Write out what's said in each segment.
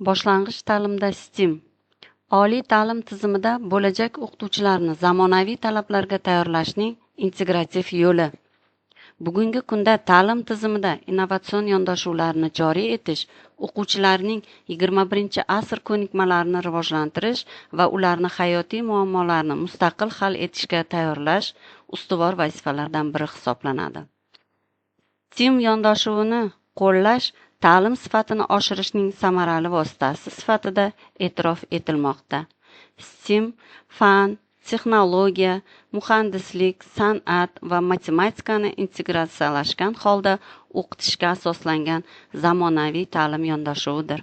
Boshlang'ich ta'limda STEAM oliy ta'lim tizimida bo'lajak o'qituvchilarni zamonaviy talablarga tayyorlashning integrativ yo'li. Bugungi kunda ta'lim tizimida innovatsion yondashuvlarni joriy etish, o'quvchilarning 21-asr ko'nikmalarini rivojlantirish va ularni hayotiy muammolarni mustaqil hal etishga tayyorlash ustuvor vazifalardan biri hisoblanadi. STEAM yondashuvini qo'llash ta'lim sifatini oshirishning samarali vositasi sifatida e'tirof etilmoqda. STEAM fan, texnologiya, muhandislik, san'at va matematikani integratsiyalashgan holda o'qitishga asoslangan zamonaviy ta'lim yondashuvidir.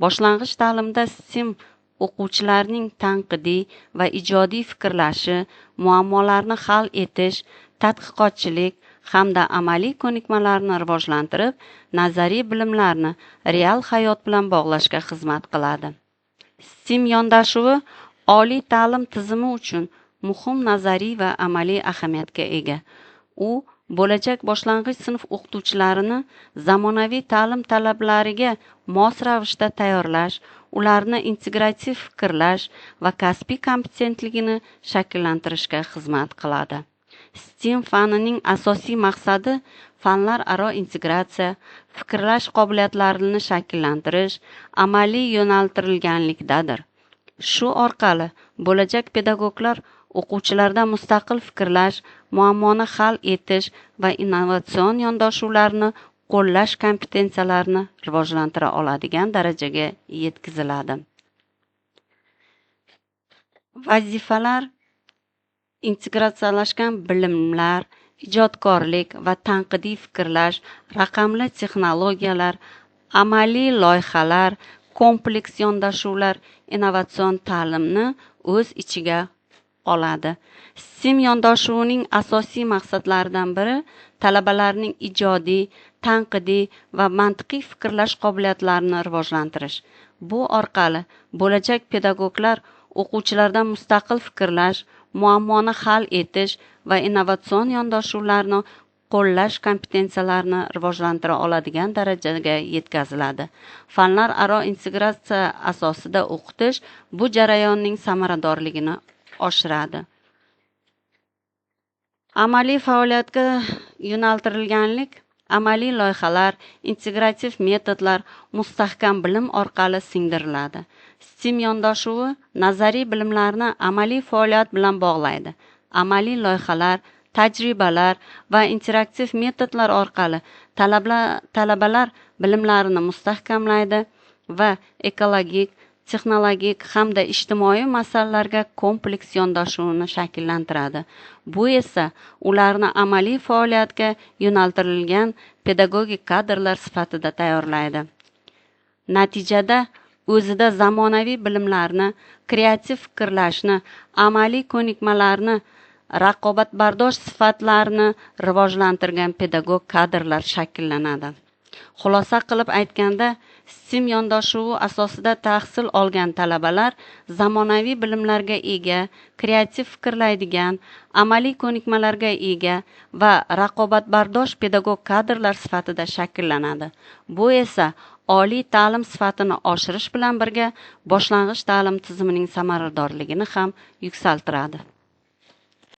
Boshlang'ich ta'limda STEAM o'quvchilarning tanqidiy va ijodiy fikrlashi, muammolarni hal etish, tadqiqotchilik hamda amaliy ko'nikmalarni rivojlantirib, nazariy bilimlarni real hayot bilan bog'lashga xizmat qiladi. STEAM yondashuvi oliy ta'lim tizimi uchun muhim nazariy va amaliy ahamiyatga ega. U bo'lajak boshlang'ich sinf o'qituvchilarini zamonaviy ta'lim talablariga mos ravishda tayyorlash, ularni integrativ fikrlash va kasbiy kompetentligini shakllantirishga xizmat qiladi. STEAM fanining asosiy maqsadi fanlar aro integratsiya, fikrlash qobiliyatlarini shakllantirish, amaliy yo'naltirilganlikdadir. Shu orqali bo'lajak pedagoglar o'quvchilarda mustaqil fikrlash, muammoni hal etish va innovatsion yondashuvlarni qo'llash kompetensiyalarini rivojlantira oladigan darajaga yetkaziladi. Vazifalar: integratsiyalashgan bilimlar, ijodkorlik va tanqidiy fikrlash, raqamli texnologiyalar, amaliy loyihalar, kompleks yondashuvlar innovatsion ta'limni o'z ichiga oladi. STEAM yondashuvining asosiy maqsadlaridan biri talabalarning ijodiy, tanqidiy va mantiqiy fikrlash qobiliyatlarini rivojlantirish. Bu orqali bo'lajak pedagoglar o'quvchilardan mustaqil fikrlash, muammoni hal etish va innovatsion yondashuvlarni qo'llash kompetensiyalarini rivojlantira oladigan darajaga yetkaziladi. Fanlar aro integratsiya asosida o'qitish bu jarayonning samaradorligini oshiradi. Amaliy faoliyatga yo'naltirilganlik, amaliy loyihalar, integrativ metodlar, mustahkam bilim orqali singdiriladi. STEAM yondashuvi nazariy bilimlarni amaliy faoliyat bilan bog'laydi. Amaliy loyihalar, tajribalar va interaktiv metodlar orqali talabalar bilimlarini mustahkamlaydi va ekologik, texnologik hamda ijtimoiy masalalarga kompleks yondashuvni shakllantiradi. Bu esa ularni amaliy faoliyatga yo'naltirilgan pedagogik kadrlar sifatida tayyorlaydi. Natijada o'zida zamonaviy bilimlarni, kreativ fikrlashni, amaliy ko'nikmalarni, raqobatbardosh sifatlarni rivojlantirgan pedagog kadrlar shakllanadi. Xulosa qilib aytganda, STEAM yondashuvi asosida tahsil olgan talabalar zamonaviy bilimlarga ega, kreativ fikrlaydigan, amaliy ko'nikmalarga ega va raqobatbardosh pedagog kadrlar sifatida shakllanadi. Bu esa oliy ta'lim sifatini oshirish bilan birga boshlang'ich ta'lim tizimining samaradorligini ham yuksaltiradi.